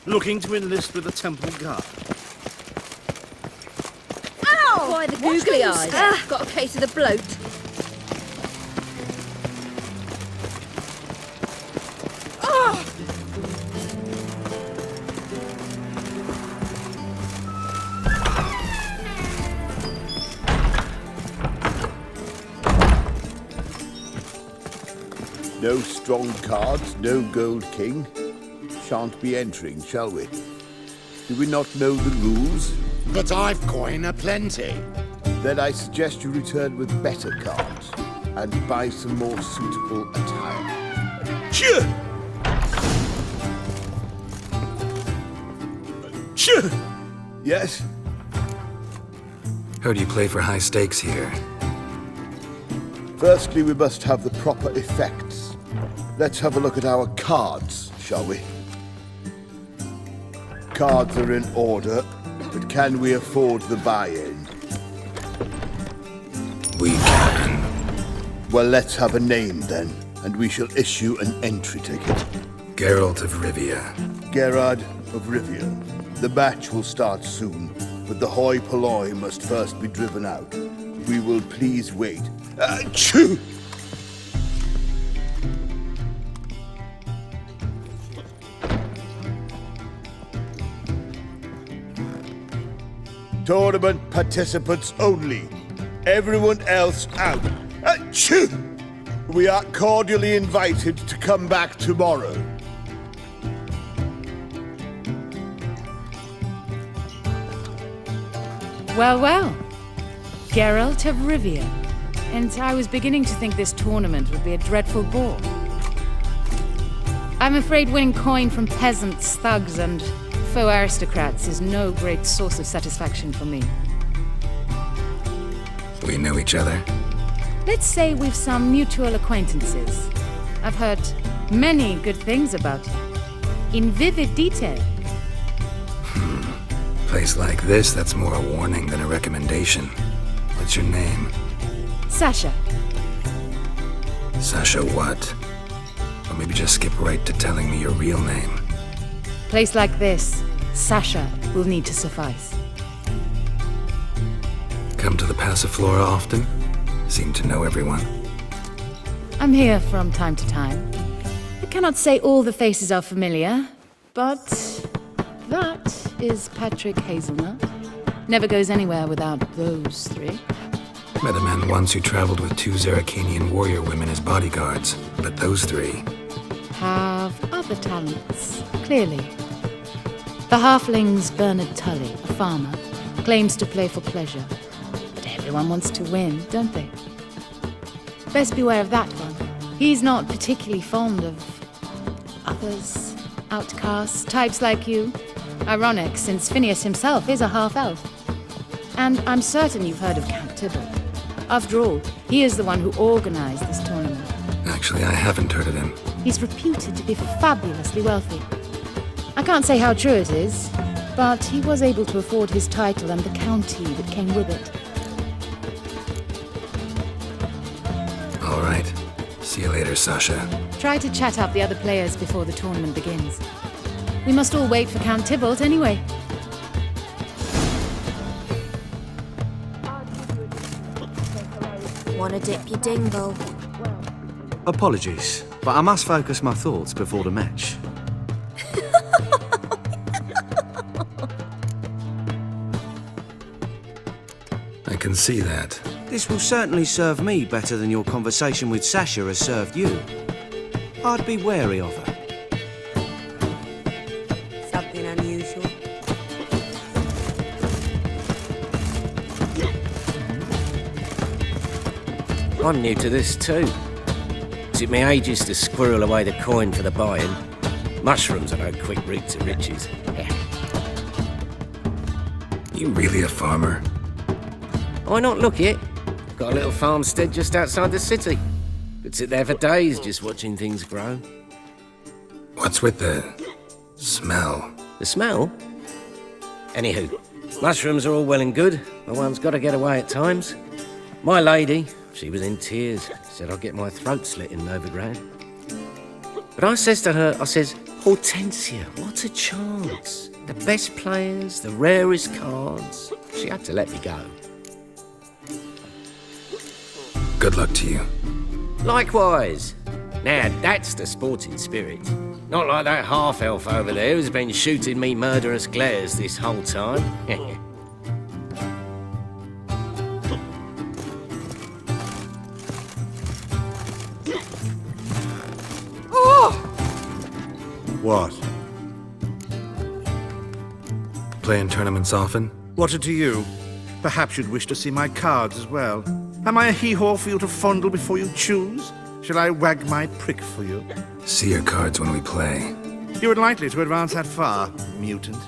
Looking to enlist with the Temple Guard. Ow! Why the googly eyes? Got a case of the bloat. No strong cards, no gold king. Shan't be entering, shall we? Do we not know the rules? But I've coin aplenty. Then I suggest you return with better cards and buy some more suitable attire. Shoo! Shoo! Yes? Heard you play for high stakes here. Firstly, we must have the proper effects. Let's have a look at our cards, shall we? Cards are in order, but can we afford the buy-in? We can. Well, let's have a name then, and we shall issue an entry ticket. Geralt of Rivia. Gerard of Rivia. The match will start soon, but the hoi polloi must first be driven out. We will please wait. Achoo! Tournament participants only. Everyone else out. Achoo! We are cordially invited to come back tomorrow. Well, well. Geralt of Rivia. And I was beginning to think this tournament would be a dreadful bore. I'm afraid winning coin from peasants, thugs, and faux aristocrats is no great source of satisfaction for me. We know each other. Let's say we've some mutual acquaintances. I've heard many good things about you. In vivid detail. Place like this, that's more a warning than a recommendation. What's your name? Sasha. Sasha what? Or maybe just skip right to telling me your real name. Place like this, Sasha will need to suffice. Come to the Passiflora often? Seem to know everyone. I'm here from time to time. I cannot say all the faces are familiar, but that is Patrick Hazelnut. Never goes anywhere without those three. Met a man once who traveled with 2 Zeracanian warrior women as bodyguards, but those 3... have other talents, clearly. The halfling's Bernard Tully, a farmer, claims to play for pleasure. But everyone wants to win, don't they? Best beware of that one. He's not particularly fond of others, outcasts, types like you. Ironic, since Phineas himself is a half-elf. And I'm certain you've heard of Count Tybalt. After all, he is the one who organized this tournament. Actually, I haven't heard of him. He's reputed to be fabulously wealthy. I can't say how true it is, but he was able to afford his title and the county that came with it. All right. See you later, Sasha. Try to chat up the other players before the tournament begins. We must all wait for Count Tybalt anyway. Wanna dip your dingle? Apologies, but I must focus my thoughts before the match. I can see that. This will certainly serve me better than your conversation with Sasha has served you. I'd be wary of her. Something unusual. I'm new to this too. Took me ages to squirrel away the coin for the buy-in. Mushrooms are no quick route to riches. You really a farmer? Why not look it? Got a little farmstead just outside the city. Could sit there for days just watching things grow. What's with the smell? The smell? Anywho, mushrooms are all well and good, but one's got to get away at times. My lady, she was in tears, said I'd get my throat slit in overground. But I says to her, I says, Hortensia, what a chance. The best players, the rarest cards. She had to let me go. Good luck to you. Likewise. Now, that's the sporting spirit. Not like that half-elf over there who's been shooting me murderous glares this whole time. What? Playing tournaments often? What to you? Perhaps you'd wish to see my cards as well. Am I a hee-haw for you to fondle before you choose? Shall I wag my prick for you? See your cards when we play. You were likely to advance that far, mutant.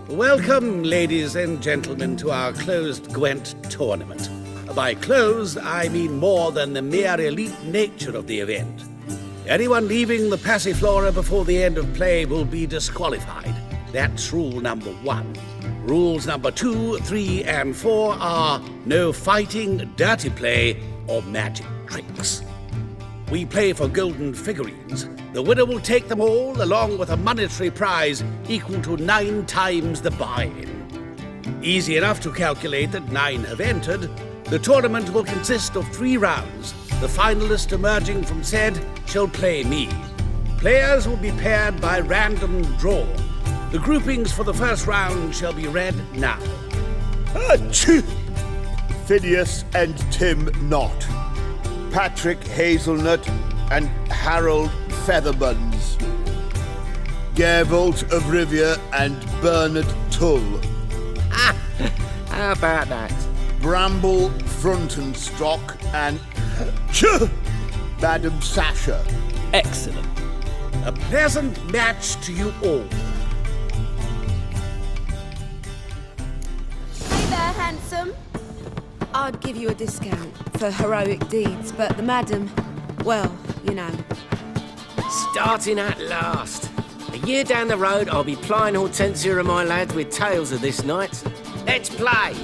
Welcome, ladies and gentlemen, to our closed Gwent tournament. By closed, I mean more than the mere elite nature of the event. Anyone leaving the Passiflora before the end of play will be disqualified. That's rule number 1. Rules number 2, 3, and 4 are no fighting, dirty play, or magic tricks. We play for golden figurines. The winner will take them all, along with a monetary prize equal to 9 times the buy-in. Easy enough to calculate that 9 have entered. The tournament will consist of 3 rounds. The finalist emerging from said shall play me. Players will be paired by random draw. The groupings for the first round shall be read now. Phineas and Tim Knott. Patrick Hazelnut and Harold Featherbuns. Gervolt of Rivia and Bernard Tull. How about that? Bramble Frontenstock and Madam Sasha. Excellent. A pleasant match to you all. Hey there, handsome. I'd give you a discount for heroic deeds, but the madam, well, you know. Starting at last. A year down the road, I'll be plying Hortensia and my lads with tales of this night. Let's play!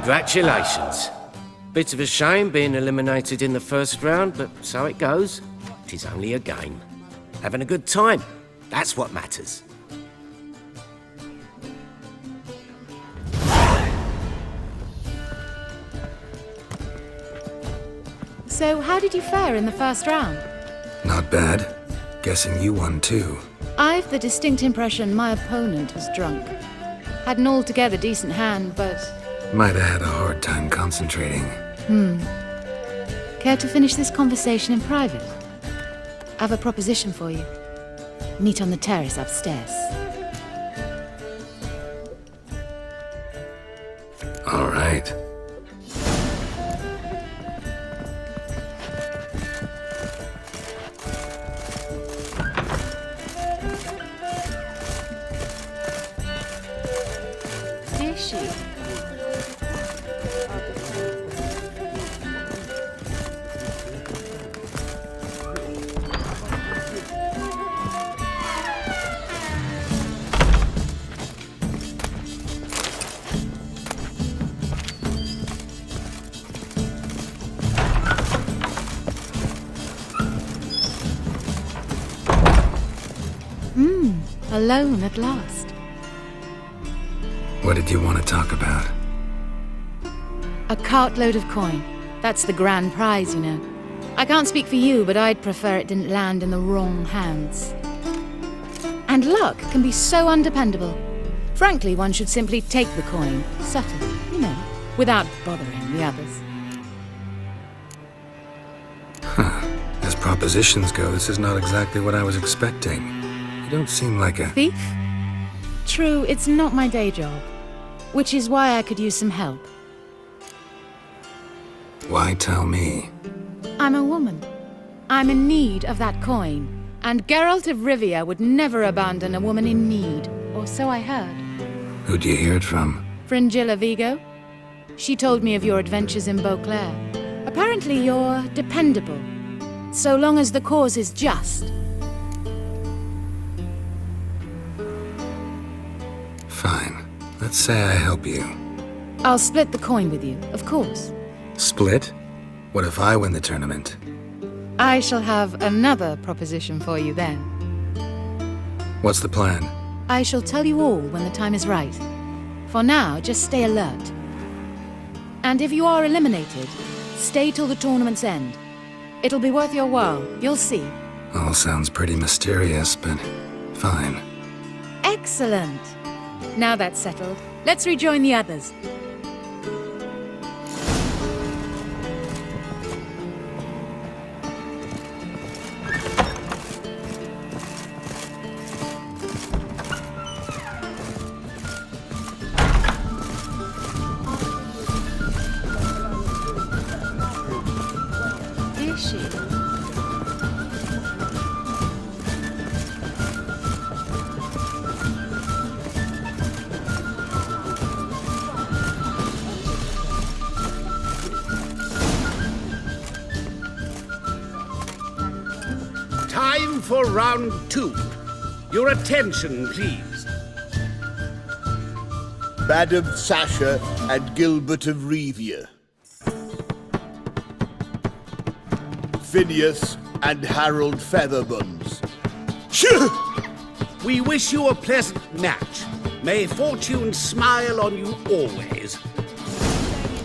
Congratulations. Bit of a shame being eliminated in the first round, but so it goes. It is only a game. Having a good time, that's what matters. So, how did you fare in the first round? Not bad. Guessing you won too. I've the distinct impression my opponent was drunk. Had an altogether decent hand, but... Might have had a hard time concentrating. Care to finish this conversation in private? I have a proposition for you. Meet on the terrace upstairs. All right. Is she? Alone at last. What did you want to talk about? A cartload of coin. That's the grand prize, you know. I can't speak for you, but I'd prefer it didn't land in the wrong hands. And luck can be so undependable. Frankly, one should simply take the coin, settle, you know, without bothering the others. As propositions go, this is not exactly what I was expecting. You don't seem like a... Thief? True, it's not my day job, which is why I could use some help. Why tell me? I'm a woman. I'm in need of that coin, and Geralt of Rivia would never abandon a woman in need, or so I heard. Who'd you hear it from? Fringilla Vigo. She told me of your adventures in Beauclair. Apparently you're dependable, so long as the cause is just. Fine. Let's say I help you. I'll split the coin with you, of course. Split? What if I win the tournament? I shall have another proposition for you then. What's the plan? I shall tell you all when the time is right. For now, just stay alert. And if you are eliminated, stay till the tournament's end. It'll be worth your while, you'll see. All sounds pretty mysterious, but fine. Excellent! Now that's settled, let's rejoin the others. Is she? Time for round 2. Your attention, please. Madam Sasha and Gilbert of Revia. Phineas and Harold Featherbones. We wish you a pleasant match. May fortune smile on you always.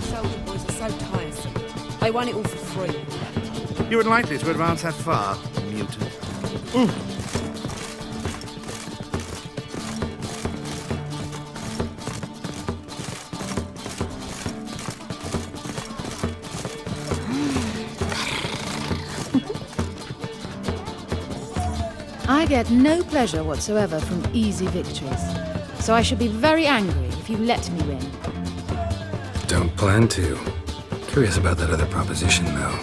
Soldier boys are so tiresome. They want it all for free. You would likely to advance that far, mutant. I get no pleasure whatsoever from easy victories, so I should be very angry if you let me win. Don't plan to. Curious about that other proposition, though.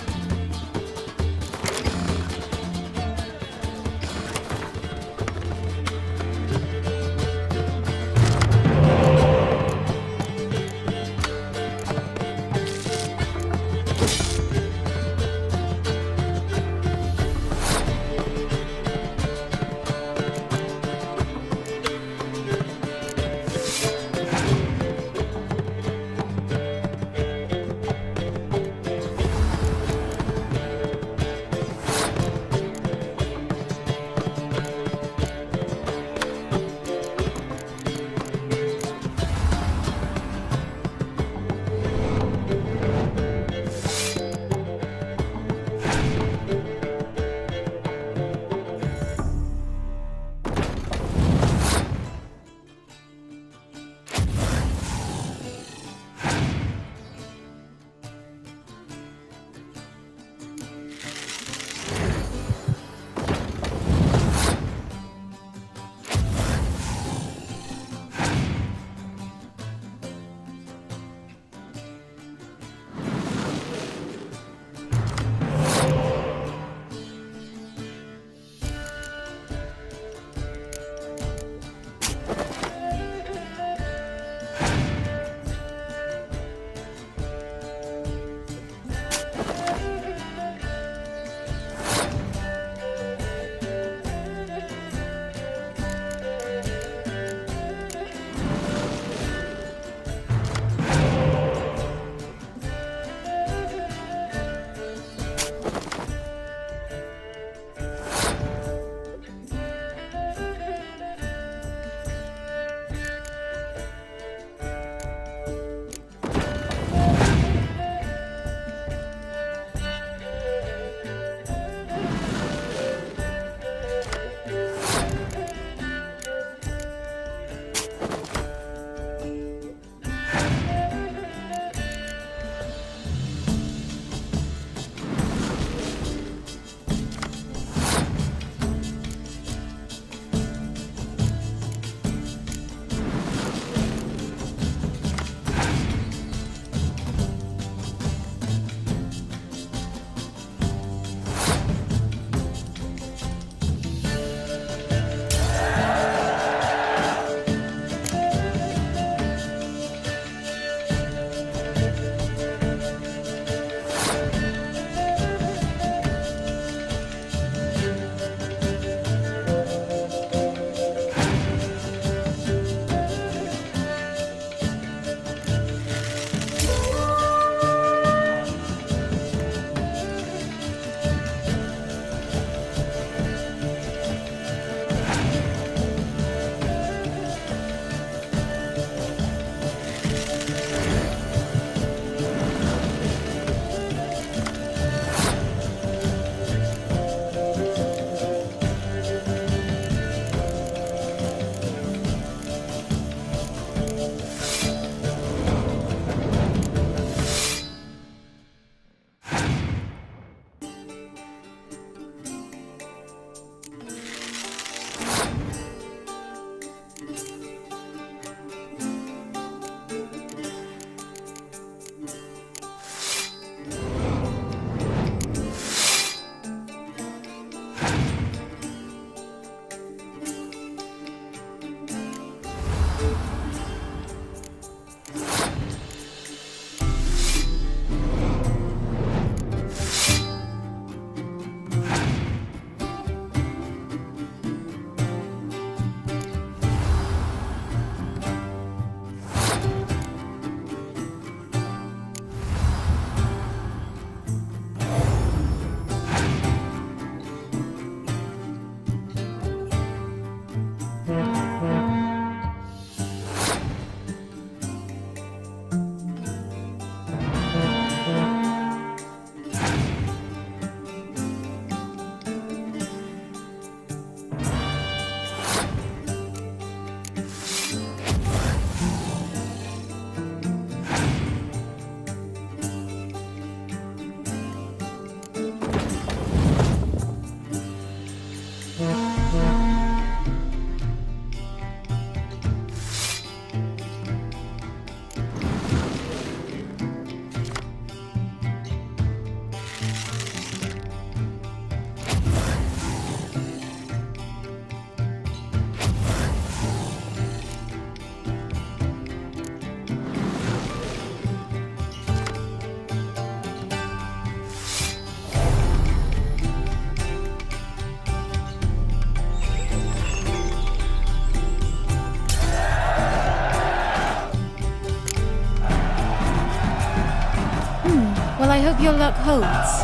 hope your luck holds.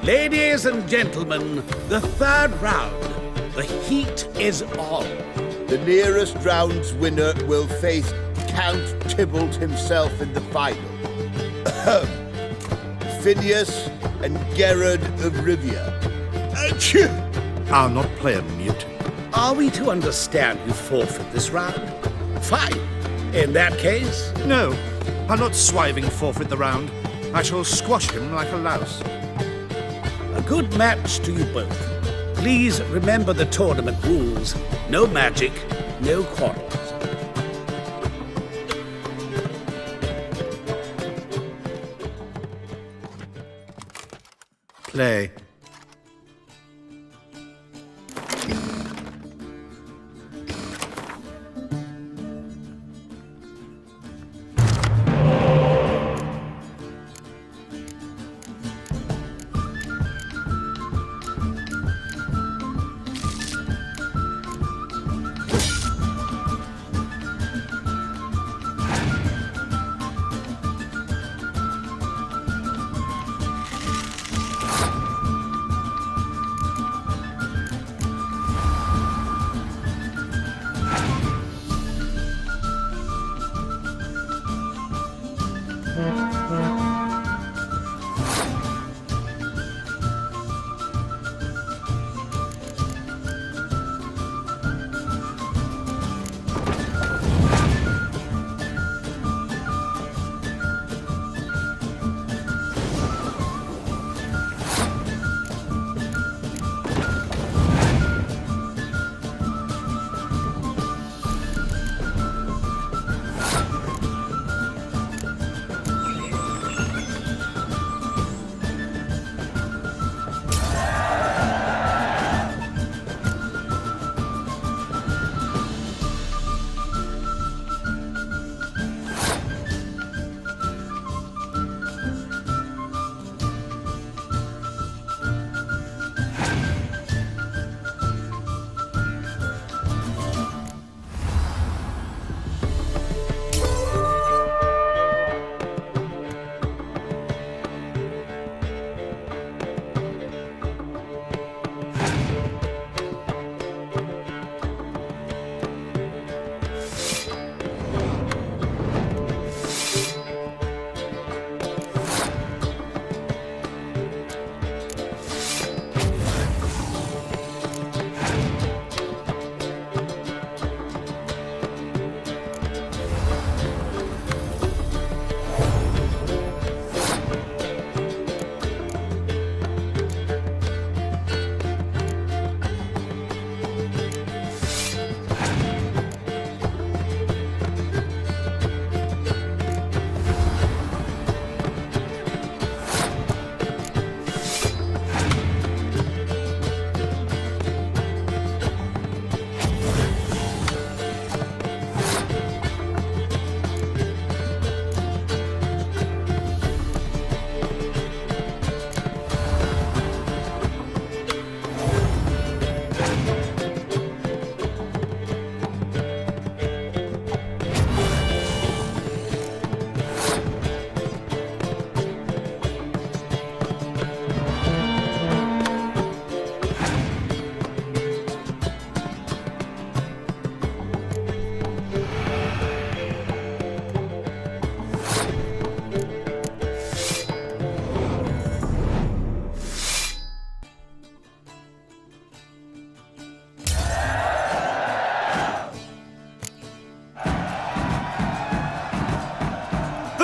Ladies and gentlemen, the third round. The heat is on. The nearest round's winner will face Count Tybalt himself in the final. Phineas and Gerard of Rivia. Achoo! I'll not play a mute. Are we to understand you forfeit this round? Fine. In that case, No, I'll not swiving forfeit the round. I shall squash him like a louse. a good match to you both. Please remember the tournament rules. No magic, no quarrels. Play.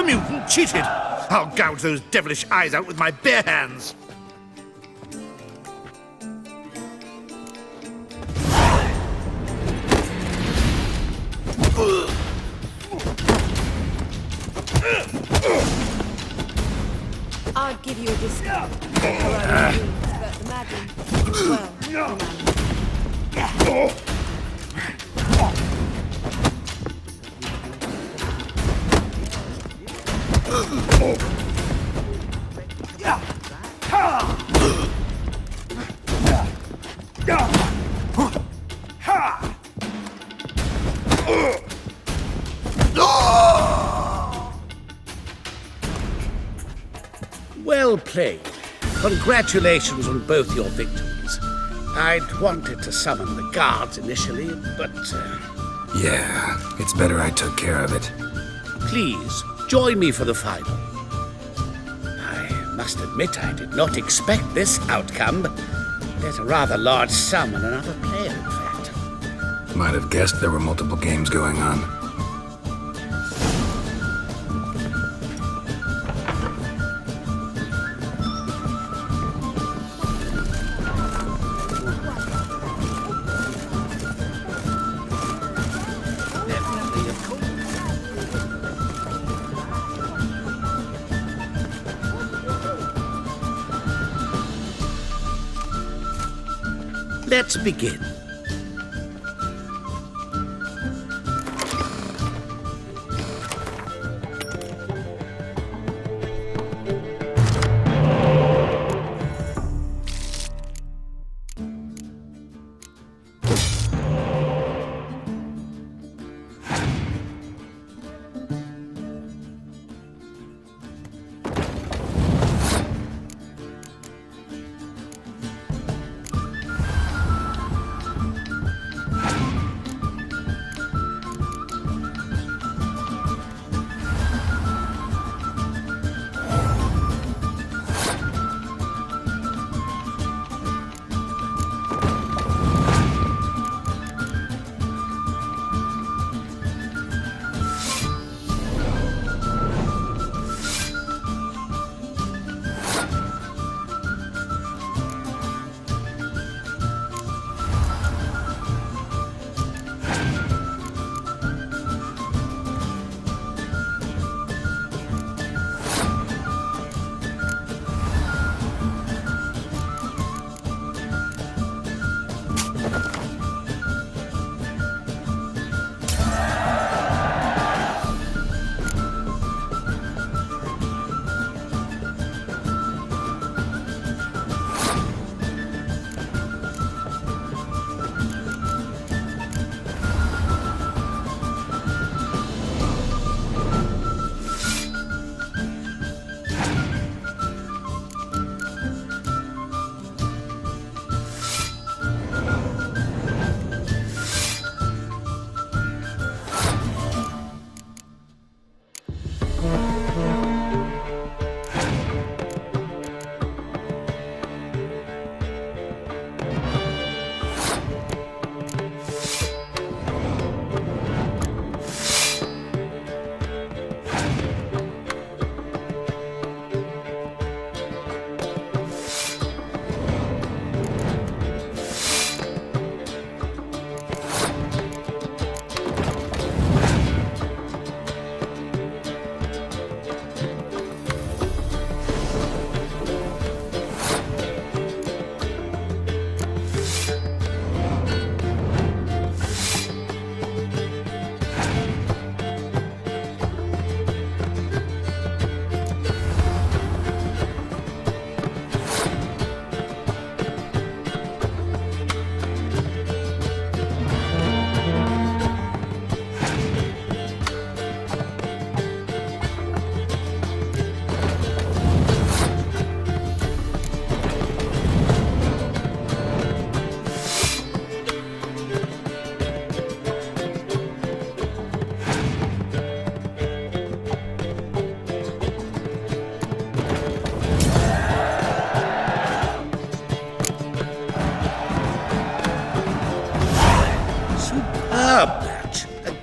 The mutant cheated! I'll gouge those devilish eyes out with my bare hands! I'd give you a discount for heroic deeds, but the madam, well, the man. Well played. Congratulations on both your victories. I'd wanted to summon the guards initially, but... Yeah, it's better I took care of it. Please, join me for the final. I must admit I did not expect this outcome. There's a rather large sum on another player, in fact. Might have guessed there were multiple games going on. Let's begin.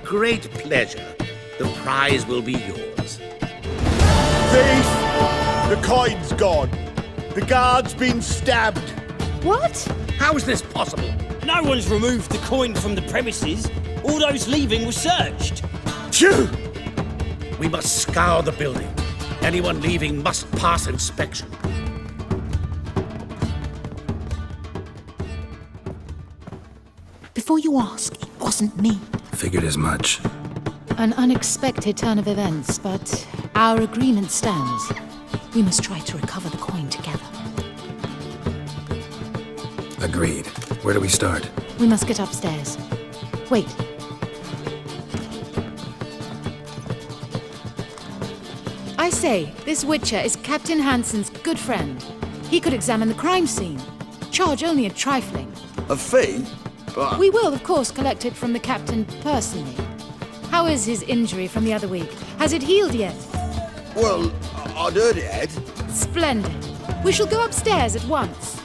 Great pleasure. The prize will be yours. Thief! The coin's gone. The guard's been stabbed. What? How is this possible? No one's removed the coin from the premises. All those leaving were searched. Phew! We must scour the building. Anyone leaving must pass inspection. Before you ask, it wasn't me. Figured as much. An unexpected turn of events, but our agreement stands. We must try to recover the coin together. Agreed. Where do we start? We must get upstairs. Wait. I I say, this Witcher is Captain Hansen's good friend. He could examine the crime scene. Charge only a trifling. A fee? But... We will, of course, collect it from the captain personally. How is his injury from the other week? Has it healed yet? Well, I'd heard it had. Splendid. We shall go upstairs at once.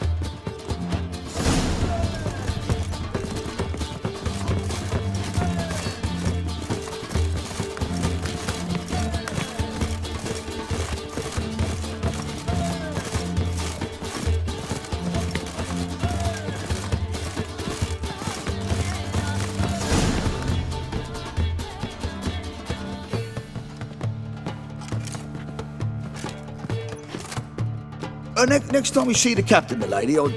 Next time we see the captain, milady, I'd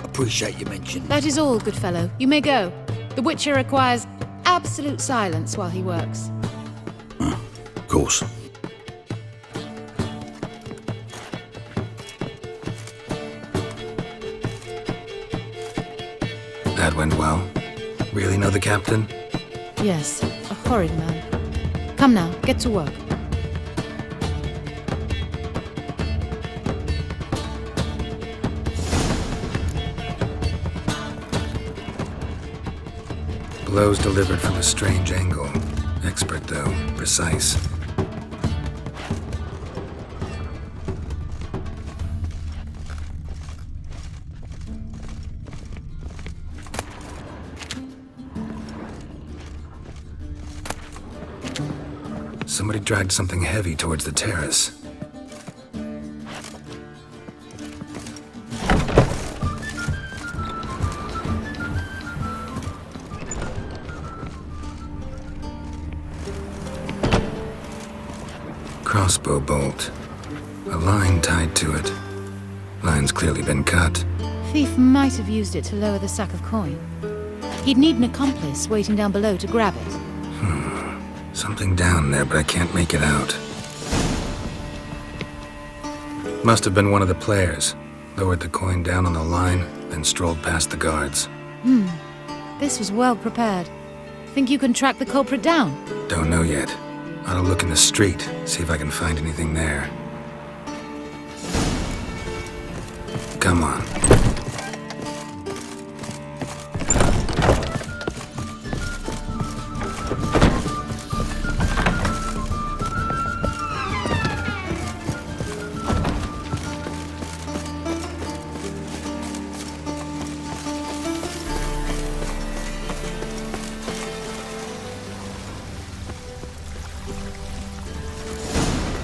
appreciate you mentioning. That is all, good fellow. You may go. The Witcher requires absolute silence while he works. Of course. That went well. Really know the captain? Yes, a horrid man. Come now, get to work. Blows delivered from a strange angle. Expert, though. Precise. Somebody dragged something heavy towards the terrace. Crossbow bolt. A line tied to it. Line's clearly been cut. Thief might have used it to lower the sack of coin. He'd need an accomplice waiting down below to grab it. Something down there, but I can't make it out. Must have been one of the players. Lowered the coin down on the line, then strolled past the guards. This was well prepared. Think you can track the culprit down? Don't know yet. Ought to look in the street, see if I can find anything there. Come on.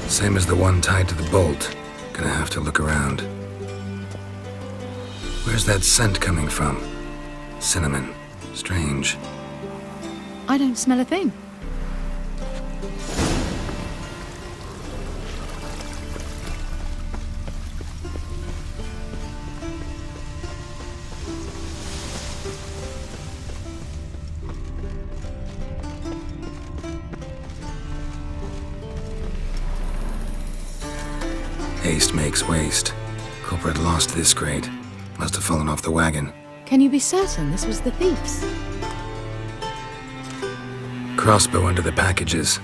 Same as the one tied to the bolt. Gonna have to look around. Where's that scent coming from? Cinnamon. Strange. I don't smell a thing. Haste makes waste. Culprit lost this crate. Must have fallen off the wagon. Can you be certain this was the thief's? Crossbow under the packages.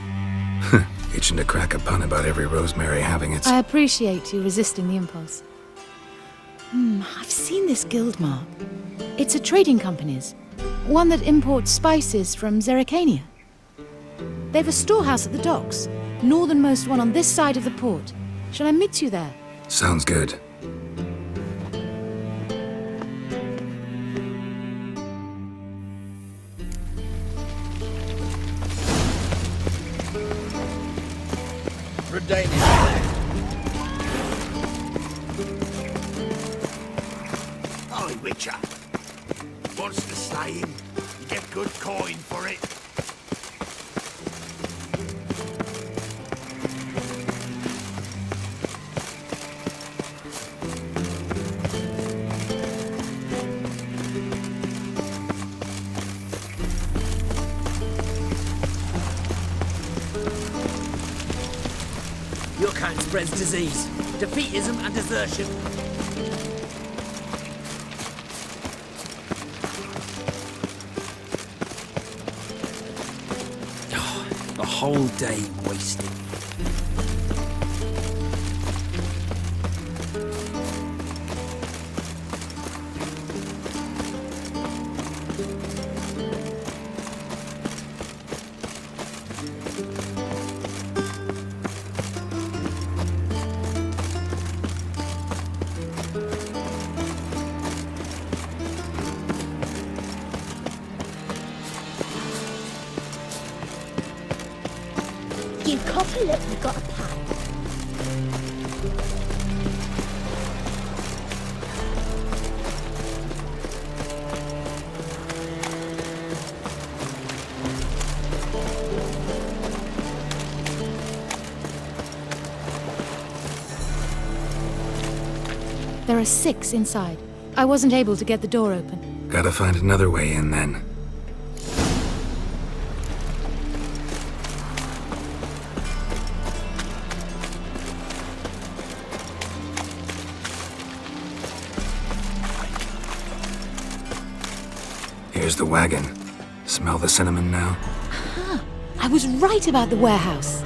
Itching to crack a pun about every rosemary having its... I appreciate you resisting the impulse. I've seen this guild mark. It's a trading company's. One that imports spices from Zerrikania. They've a storehouse at the docks. Northernmost one on this side of the port. Shall I meet you there? Sounds good. Ollie Witcher. Wants to slay him. You get good coin for it. Your kind spreads disease, defeatism and desertion. Oh, the whole day wasted. You cop a look, you got a pay. There are 6 inside. I wasn't able to get the door open. Gotta find another way in then. Here's the wagon. Smell the cinnamon now? Aha! I was right about the warehouse.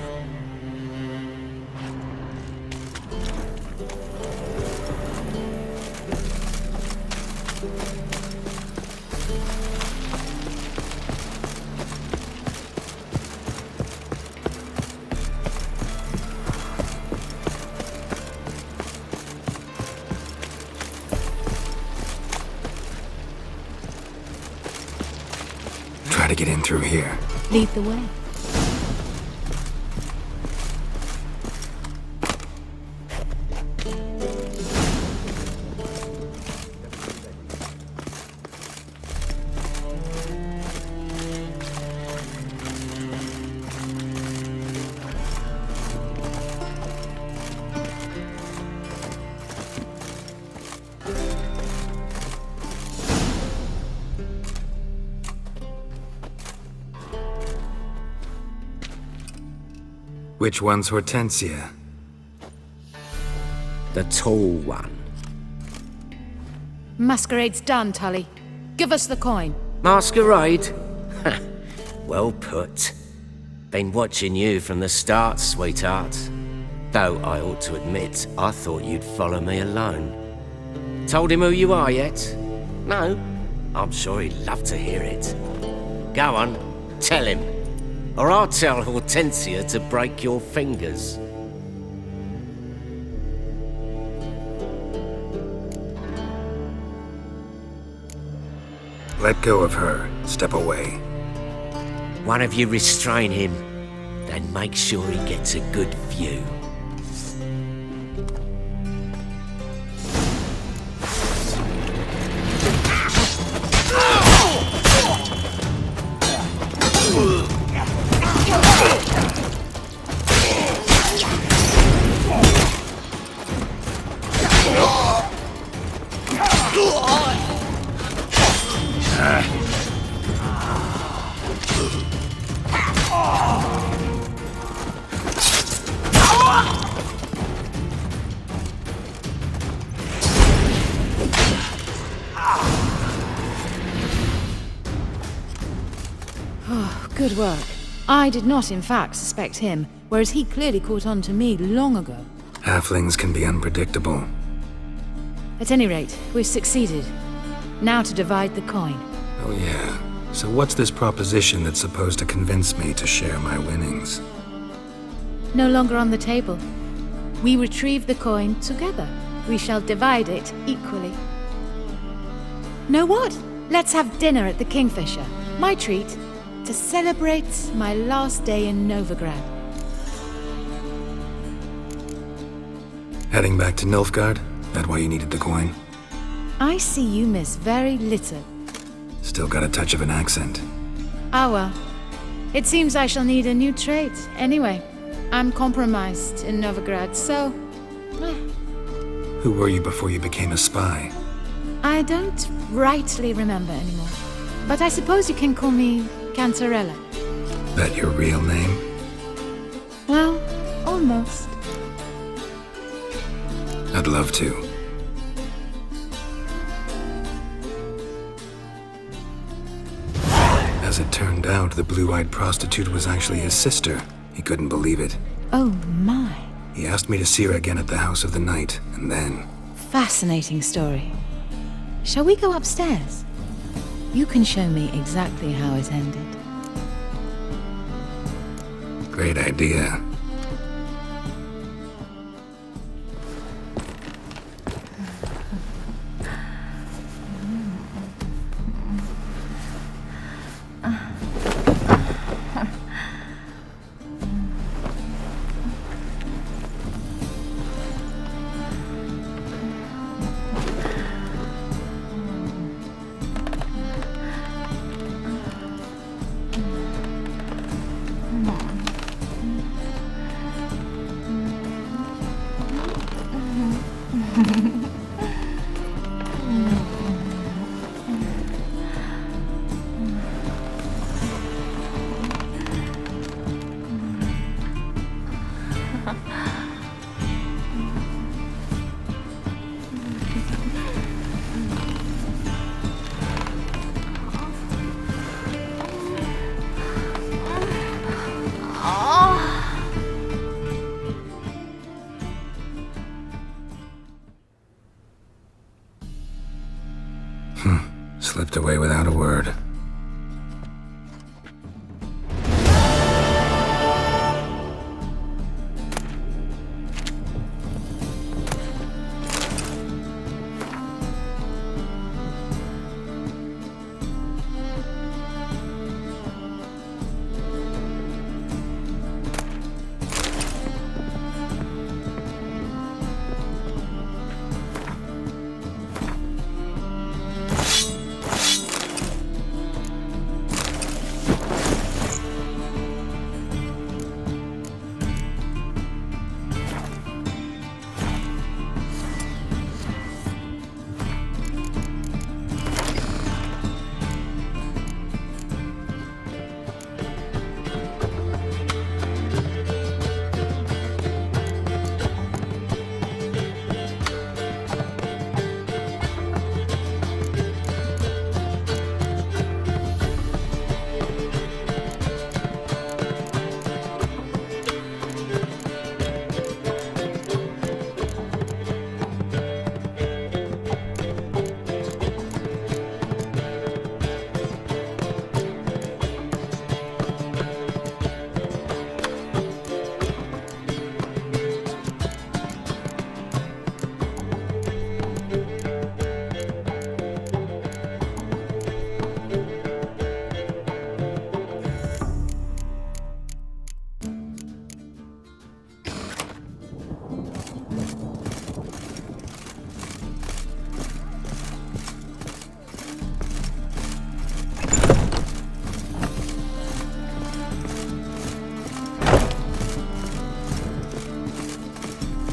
Try to get in through here. Lead the way. Which one's Hortensia? The tall one. Masquerade's done, Tully. Give us the coin. Masquerade? Well put. Been watching you from the start, sweetheart. Though I ought to admit, I thought you'd follow me alone. Told him who you are yet? No? I'm sure he'd love to hear it. Go on, tell him. Or I'll tell Hortensia to break your fingers. Let go of her. Step away. One of you restrain him, then make sure he gets a good view. Good work. I did not, in fact, suspect him, whereas he clearly caught on to me long ago. Halflings can be unpredictable. At any rate, we've succeeded. Now to divide the coin. Oh yeah. So what's this proposition that's supposed to convince me to share my winnings? No longer on the table. We retrieve the coin together. We shall divide it equally. Know what? Let's have dinner at the Kingfisher. My treat. To celebrate my last day in Novigrad. Heading back to Nilfgaard? That why you needed the coin? I see you miss very little. Still got a touch of an accent. Ah well. It seems I shall need a new trait. Anyway, I'm compromised in Novigrad, so... Who were you before you became a spy? I don't rightly remember anymore. But I suppose you can call me Cantarella. That your real name? Well, almost. I'd love to. As it turned out, the blue-eyed prostitute was actually his sister. He couldn't believe it. Oh my. He asked me to see her again at the House of the Night, and then... Fascinating story. Shall we go upstairs? You can show me exactly how it ended. Great idea. away without a word.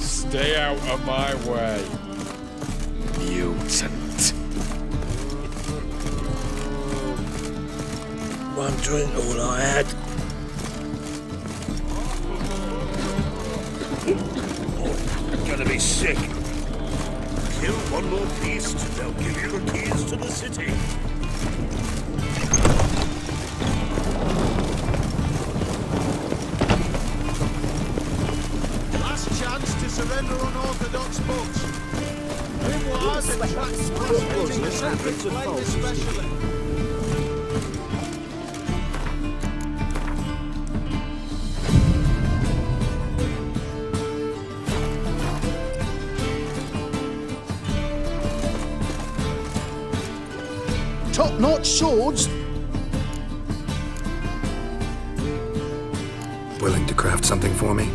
Stay out of my way, mutant. One drink all I had. I'm gonna be sick. Kill one more beast, they'll give you the keys to the city. Last chance to surrender unorthodox books. Grimoires and tracts transmitting the sacred flame especially. Top-notch swords? Willing to craft something for me?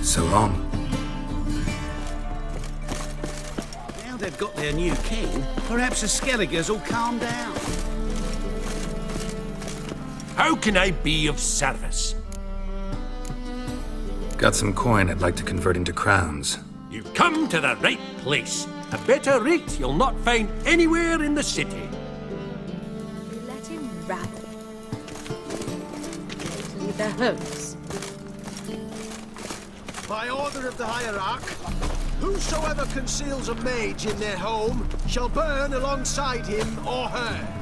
So long. Now they've got their new king, perhaps the Skelligers will calm down. How can I be of service? Got some coin I'd like to convert into crowns. You've come to the right place. A better rate you'll not find anywhere in the city. Let him rabble. Leave their homes. By order of the hierarch, whosoever conceals a mage in their home shall burn alongside him or her.